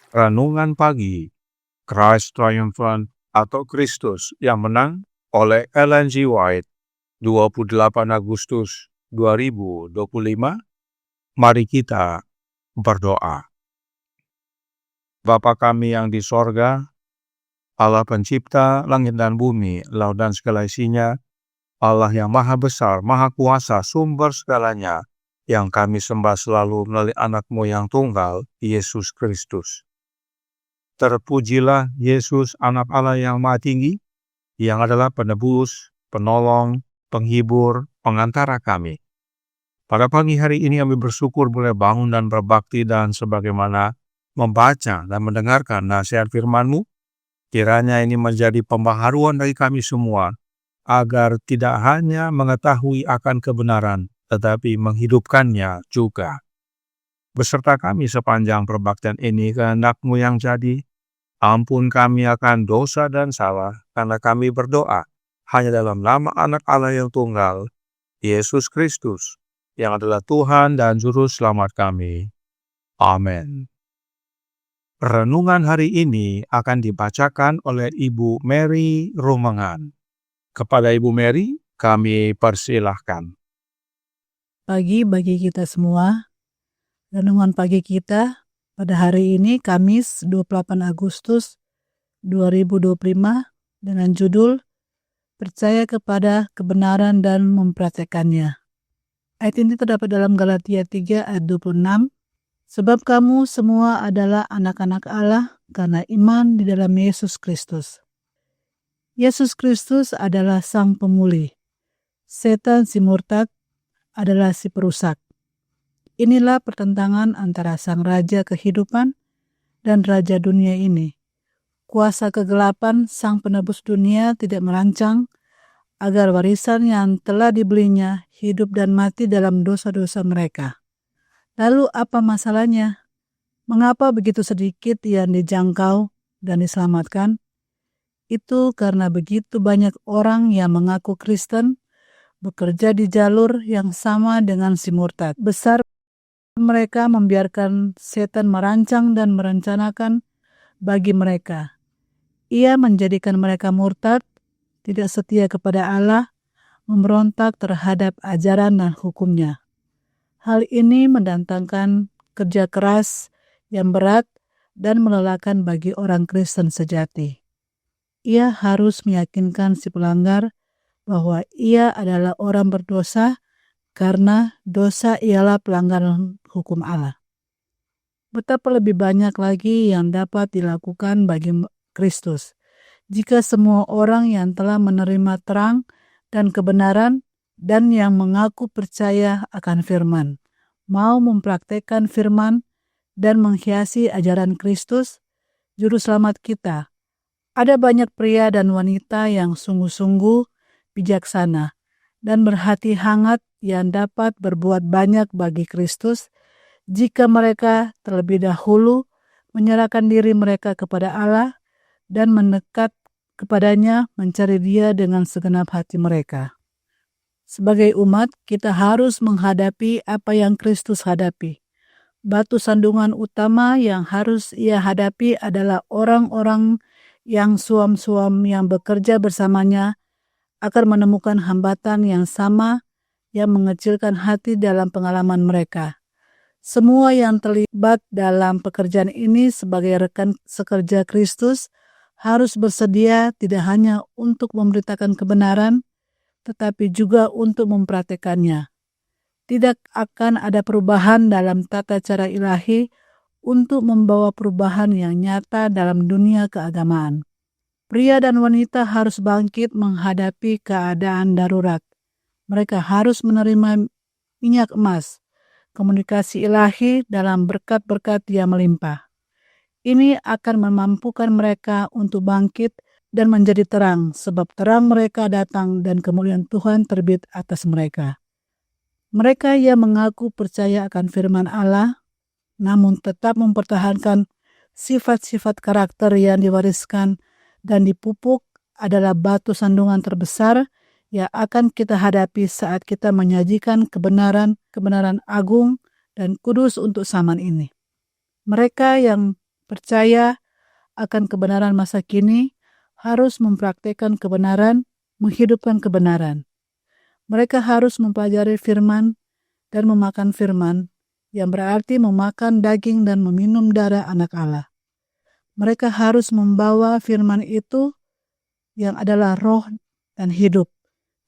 Renungan Pagi, Christ Triumphant atau Kristus yang Menang oleh Ellen G. White, 28 Agustus 2025. Mari kita berdoa. Bapa kami yang di sorga, Allah pencipta langit dan bumi, laut dan segala isinya, Allah yang maha besar, maha kuasa, sumber segalanya, yang kami sembah selalu melalui anak-Mu yang tunggal, Yesus Kristus. Terpujilah Yesus, anak Allah yang maha tinggi, yang adalah penebus, penolong, penghibur, pengantara kami. Pada pagi hari ini kami bersyukur boleh bangun dan berbakti dan sebagaimana membaca dan mendengarkan nasihat firman-Mu. Kiranya ini menjadi pembaharuan bagi kami semua, agar tidak hanya mengetahui akan kebenaran, tetapi menghidupkannya juga. Beserta kami sepanjang perbaktian ini, kehendak-Mu yang jadi. Ampun kami akan dosa dan salah, karena kami berdoa hanya dalam nama anak Allah yang tunggal, Yesus Kristus, yang adalah Tuhan dan Juru Selamat kami. Amin. Renungan hari ini akan dibacakan oleh Ibu Mary Rumengan. Kepada Ibu Mary, kami persilahkan. Pagi bagi kita semua. Renungan pagi kita pada hari ini Kamis 28 Agustus 2025 dengan judul Percaya kepada kebenaran dan mempraktekannya. Ayat ini terdapat dalam Galatia 3 ayat 26. Sebab kamu semua adalah anak-anak Allah karena iman di dalam Yesus Kristus. Yesus Kristus adalah sang pemulih. Setan si murtad adalah si perusak. Inilah pertentangan antara sang raja kehidupan dan raja dunia ini. Kuasa kegelapan sang penebus dunia tidak merancang agar warisan yang telah dibelinya hidup dan mati dalam dosa-dosa mereka. Lalu apa masalahnya? Mengapa begitu sedikit yang dijangkau dan diselamatkan? Itu karena begitu banyak orang yang mengaku Kristen bekerja di jalur yang sama dengan si murtad. Besar mereka membiarkan setan merancang dan merencanakan bagi mereka. Ia menjadikan mereka murtad, tidak setia kepada Allah, memberontak terhadap ajaran dan hukumnya. Hal ini mendatangkan kerja keras yang berat dan melelahkan bagi orang Kristen sejati. Ia harus meyakinkan si pelanggar bahwa ia adalah orang berdosa karena dosa ialah pelanggaran hukum Allah. Betapa lebih banyak lagi yang dapat dilakukan bagi Kristus jika semua orang yang telah menerima terang dan kebenaran dan yang mengaku percaya akan firman mau mempraktekkan firman dan menghiasi ajaran Kristus, Juru Selamat kita. Ada banyak pria dan wanita yang sungguh-sungguh bijaksana dan berhati hangat yang dapat berbuat banyak bagi Kristus jika mereka terlebih dahulu menyerahkan diri mereka kepada Allah dan mendekat kepadanya, mencari Dia dengan segenap hati mereka. Sebagai umat, kita harus menghadapi apa yang Kristus hadapi. Batu sandungan utama yang harus Ia hadapi adalah orang-orang yang suam-suam yang bekerja bersamanya akan menemukan hambatan yang sama yang mengecilkan hati dalam pengalaman mereka. Semua yang terlibat dalam pekerjaan ini sebagai rekan sekerja Kristus harus bersedia tidak hanya untuk memberitakan kebenaran, tetapi juga untuk mempraktekannya. Tidak akan ada perubahan dalam tata cara ilahi untuk membawa perubahan yang nyata dalam dunia keagamaan. Pria dan wanita harus bangkit menghadapi keadaan darurat. Mereka harus menerima minyak emas, komunikasi ilahi dalam berkat-berkat yang melimpah. Ini akan memampukan mereka untuk bangkit dan menjadi terang, sebab terang mereka datang dan kemuliaan Tuhan terbit atas mereka. Mereka yang mengaku percaya akan firman Allah, namun tetap mempertahankan sifat-sifat karakter yang diwariskan dan dipupuk adalah batu sandungan terbesar yang akan kita hadapi saat kita menyajikan kebenaran agung dan kudus untuk zaman ini. Mereka yang percaya akan kebenaran masa kini harus mempraktekkan kebenaran, menghidupkan kebenaran. Mereka harus mempelajari firman dan memakan firman, yang berarti memakan daging dan meminum darah anak Allah. Mereka harus membawa firman itu yang adalah roh dan hidup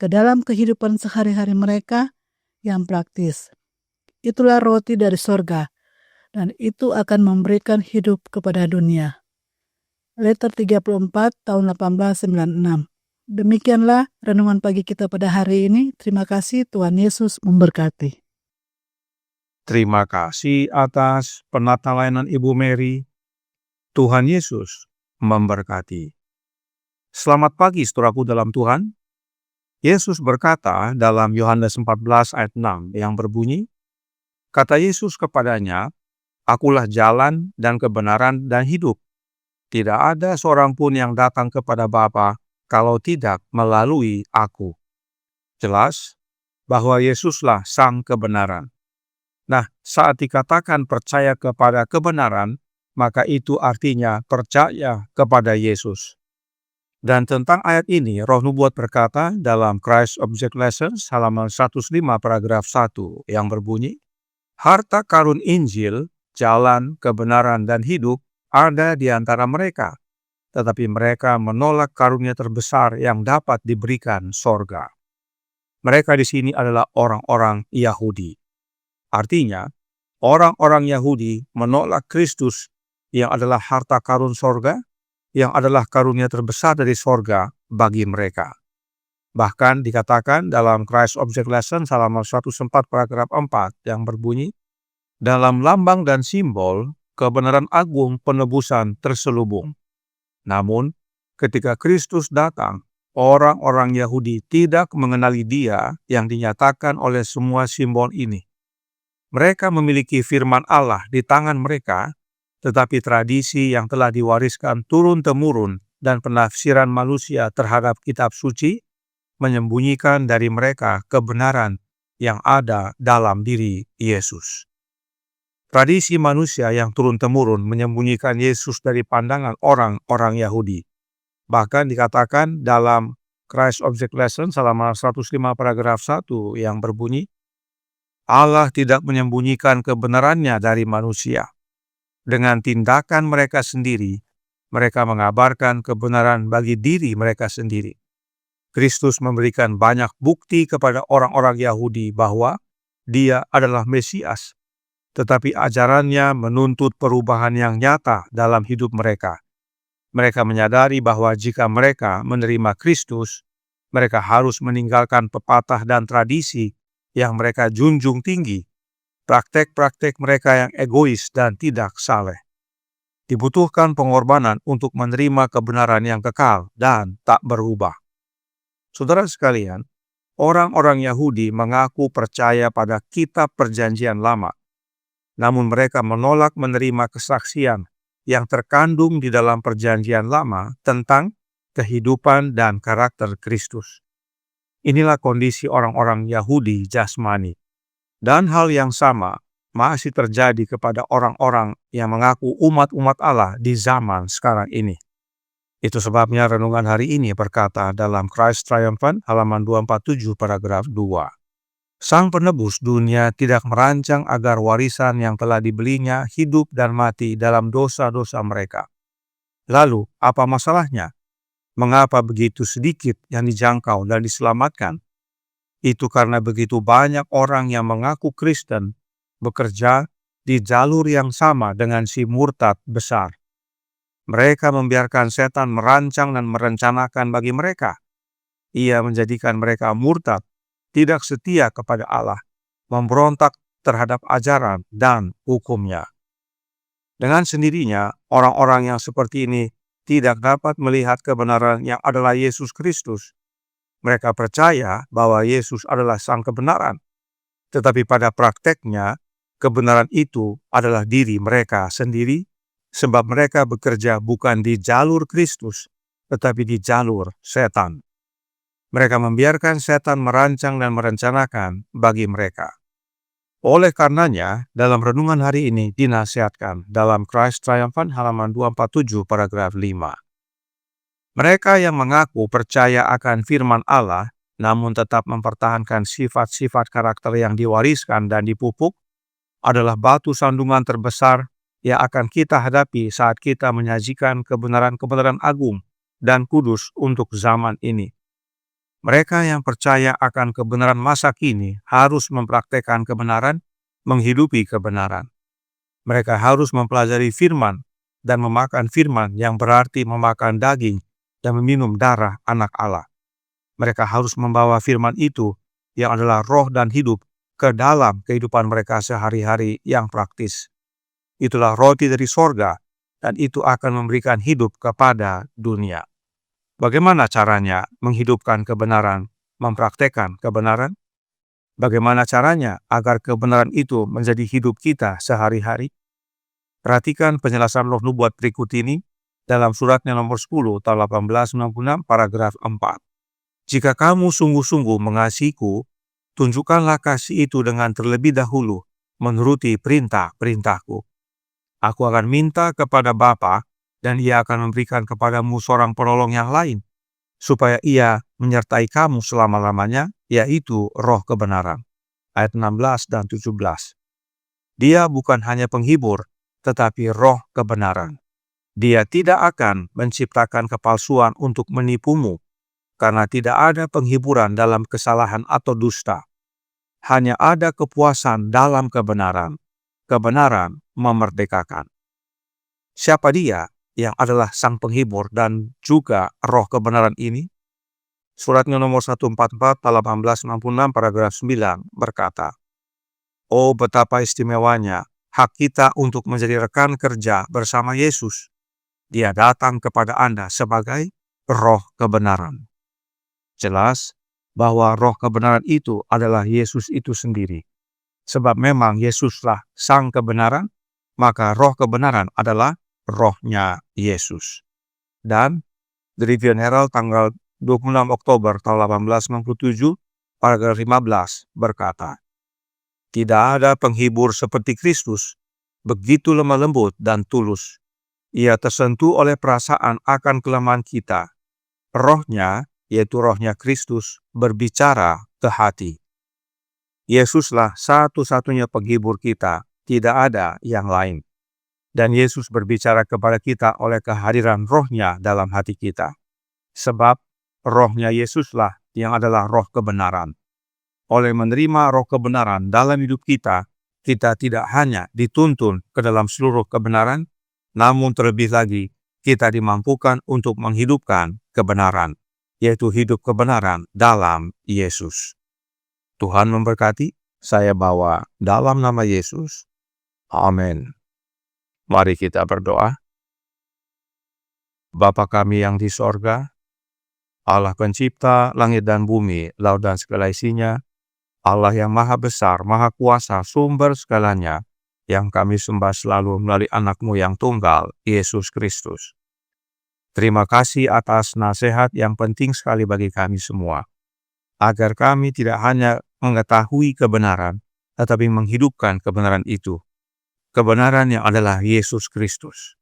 ke dalam kehidupan sehari-hari mereka yang praktis. Itulah roti dari sorga, dan itu akan memberikan hidup kepada dunia. Letter 34 tahun 1896. Demikianlah renungan pagi kita pada hari ini. Terima kasih, Tuhan Yesus memberkati. Terima kasih atas penata layanan Ibu Mary. Tuhan Yesus memberkati. Selamat pagi saudaraku dalam Tuhan. Yesus berkata dalam Yohanes 14 ayat 6 yang berbunyi, kata Yesus kepadanya, Akulah jalan dan kebenaran dan hidup. Tidak ada seorang pun yang datang kepada Bapa kalau tidak melalui aku. Jelas bahwa Yesuslah sang kebenaran. Nah, saat dikatakan percaya kepada kebenaran, maka itu artinya percaya kepada Yesus. Dan tentang ayat ini, Roh Nubuat berkata dalam Christ Object Lessons halaman 105 paragraf 1 yang berbunyi, harta karun Injil, jalan, kebenaran, dan hidup ada di antara mereka, tetapi mereka menolak karunia terbesar yang dapat diberikan sorga. Mereka di sini adalah orang-orang Yahudi. Artinya, orang-orang Yahudi menolak Kristus yang adalah harta karun sorga, yang adalah karunia terbesar dari sorga bagi mereka. Bahkan dikatakan dalam Christ Object Lesson halaman 104 paragraf 4 yang berbunyi, dalam lambang dan simbol, kebenaran agung penebusan terselubung. Namun, ketika Kristus datang, orang-orang Yahudi tidak mengenali Dia yang dinyatakan oleh semua simbol ini. Mereka memiliki firman Allah di tangan mereka, tetapi tradisi yang telah diwariskan turun-temurun dan penafsiran manusia terhadap kitab suci menyembunyikan dari mereka kebenaran yang ada dalam diri Yesus. Tradisi manusia yang turun-temurun menyembunyikan Yesus dari pandangan orang-orang Yahudi. Bahkan dikatakan dalam Christ Object Lesson halaman 105 paragraf 1 yang berbunyi, Allah tidak menyembunyikan kebenarannya dari manusia. Dengan tindakan mereka sendiri, mereka mengabarkan kebenaran bagi diri mereka sendiri. Kristus memberikan banyak bukti kepada orang-orang Yahudi bahwa Dia adalah Mesias, tetapi ajarannya menuntut perubahan yang nyata dalam hidup mereka. Mereka menyadari bahwa jika mereka menerima Kristus, mereka harus meninggalkan pepatah dan tradisi yang mereka junjung tinggi, praktek-praktek mereka yang egois dan tidak saleh. Dibutuhkan pengorbanan untuk menerima kebenaran yang kekal dan tak berubah. Saudara sekalian, orang-orang Yahudi mengaku percaya pada kitab Perjanjian Lama, namun mereka menolak menerima kesaksian yang terkandung di dalam Perjanjian Lama tentang kehidupan dan karakter Kristus. Inilah kondisi orang-orang Yahudi jasmani. Dan hal yang sama masih terjadi kepada orang-orang yang mengaku umat-umat Allah di zaman sekarang ini. Itu sebabnya renungan hari ini berkata dalam Christ Triumphant halaman 247 paragraf 2. Sang penebus dunia tidak merancang agar warisan yang telah dibelinya hidup dan mati dalam dosa-dosa mereka. Lalu, apa masalahnya? Mengapa begitu sedikit yang dijangkau dan diselamatkan? Itu karena begitu banyak orang yang mengaku Kristen bekerja di jalur yang sama dengan si murtad besar. Mereka membiarkan setan merancang dan merencanakan bagi mereka. Ia menjadikan mereka murtad, tidak setia kepada Allah, memberontak terhadap ajaran dan hukumnya. Dengan sendirinya, orang-orang yang seperti ini tidak dapat melihat kebenaran yang adalah Yesus Kristus. Mereka percaya bahwa Yesus adalah sang kebenaran, tetapi pada prakteknya, kebenaran itu adalah diri mereka sendiri, sebab mereka bekerja bukan di jalur Kristus, tetapi di jalur setan. Mereka membiarkan setan merancang dan merencanakan bagi mereka. Oleh karenanya, dalam renungan hari ini dinasihatkan dalam Christ Triumphant halaman 247 paragraf 5. Mereka yang mengaku percaya akan firman Allah, namun tetap mempertahankan sifat-sifat karakter yang diwariskan dan dipupuk, adalah batu sandungan terbesar yang akan kita hadapi saat kita menyajikan kebenaran-kebenaran agung dan kudus untuk zaman ini. Mereka yang percaya akan kebenaran masa kini harus mempraktekkan kebenaran, menghidupi kebenaran. Mereka harus mempelajari firman dan memakan firman yang berarti memakan daging dan meminum darah anak Allah. Mereka harus membawa firman itu yang adalah roh dan hidup ke dalam kehidupan mereka sehari-hari yang praktis. Itulah roti dari sorga, dan itu akan memberikan hidup kepada dunia. Bagaimana caranya menghidupkan kebenaran, mempraktekkan kebenaran? Bagaimana caranya agar kebenaran itu menjadi hidup kita sehari-hari? Perhatikan penjelasan roh nubuat berikut ini dalam suratnya nomor 10 tahun 1896 paragraf 4. Jika kamu sungguh-sungguh mengasihiku, tunjukkanlah kasih itu dengan terlebih dahulu menuruti perintah-perintahku. Aku akan minta kepada Bapa, dan Ia akan memberikan kepadamu seorang penolong yang lain, supaya Ia menyertai kamu selama-lamanya, yaitu roh kebenaran. Ayat 16 dan 17. Dia bukan hanya penghibur, tetapi roh kebenaran. Dia tidak akan menciptakan kepalsuan untuk menipumu, karena tidak ada penghiburan dalam kesalahan atau dusta. Hanya ada kepuasan dalam kebenaran. Kebenaran memerdekakan. Siapa dia yang adalah sang penghibur dan juga roh kebenaran ini? Suratnya nomor 144 tahun 1866 paragraf 9 berkata, "Oh, betapa istimewanya hak kita untuk menjadi rekan kerja bersama Yesus. Dia datang kepada Anda sebagai roh kebenaran." Jelas bahwa roh kebenaran itu adalah Yesus itu sendiri. Sebab memang Yesuslah sang kebenaran, maka roh kebenaran adalah rohnya Yesus. Dan The Review and Herald tanggal 26 Oktober tahun 1897 paragraf 15 berkata, "Tidak ada penghibur seperti Kristus, begitu lemah lembut dan tulus. Ia tersentuh oleh perasaan akan kelemahan kita. Rohnya, yaitu rohnya Kristus, berbicara ke hati." Yesuslah satu-satunya penghibur kita, tidak ada yang lain. Dan Yesus berbicara kepada kita oleh kehadiran rohnya dalam hati kita. Sebab rohnya Yesuslah yang adalah roh kebenaran. Oleh menerima roh kebenaran dalam hidup kita, kita tidak hanya dituntun ke dalam seluruh kebenaran, namun terlebih lagi kita dimampukan untuk menghidupkan kebenaran, yaitu hidup kebenaran dalam Yesus. Tuhan memberkati. Saya bawa dalam nama Yesus. Amin. Mari kita berdoa. Bapa kami yang di sorga, Allah pencipta langit dan bumi, laut dan segala isinya, Allah yang maha besar, maha kuasa, sumber segalanya, yang kami sembah selalu melalui anak-Mu yang tunggal, Yesus Kristus. Terima kasih atas nasihat yang penting sekali bagi kami semua, agar kami tidak hanya mengetahui kebenaran, tetapi menghidupkan kebenaran itu. Kebenaran yang adalah Yesus Kristus.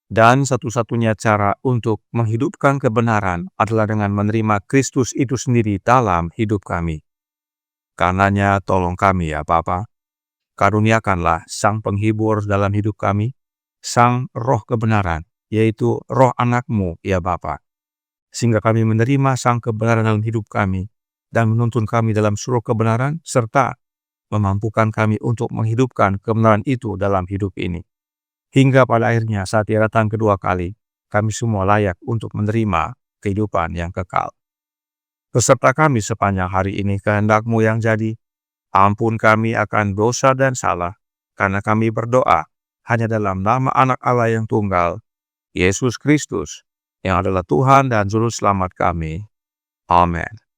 Dan satu-satunya cara untuk menghidupkan kebenaran adalah dengan menerima Kristus itu sendiri dalam hidup kami. Karenanya tolong kami ya Bapa, karuniakanlah sang penghibur dalam hidup kami, sang roh kebenaran, yaitu roh anak-Mu ya Bapa, sehingga kami menerima sang kebenaran dalam hidup kami, dan menuntun kami dalam seluruh kebenaran, serta memampukan kami untuk menghidupkan kebenaran itu dalam hidup ini. Hingga pada akhirnya saat Ia datang kedua kali, kami semua layak untuk menerima kehidupan yang kekal. Beserta kami sepanjang hari ini, kehendak-Mu yang jadi. Ampun kami akan dosa dan salah, karena kami berdoa hanya dalam nama Anak Allah yang tunggal, Yesus Kristus, yang adalah Tuhan dan Juru Selamat kami. Amin.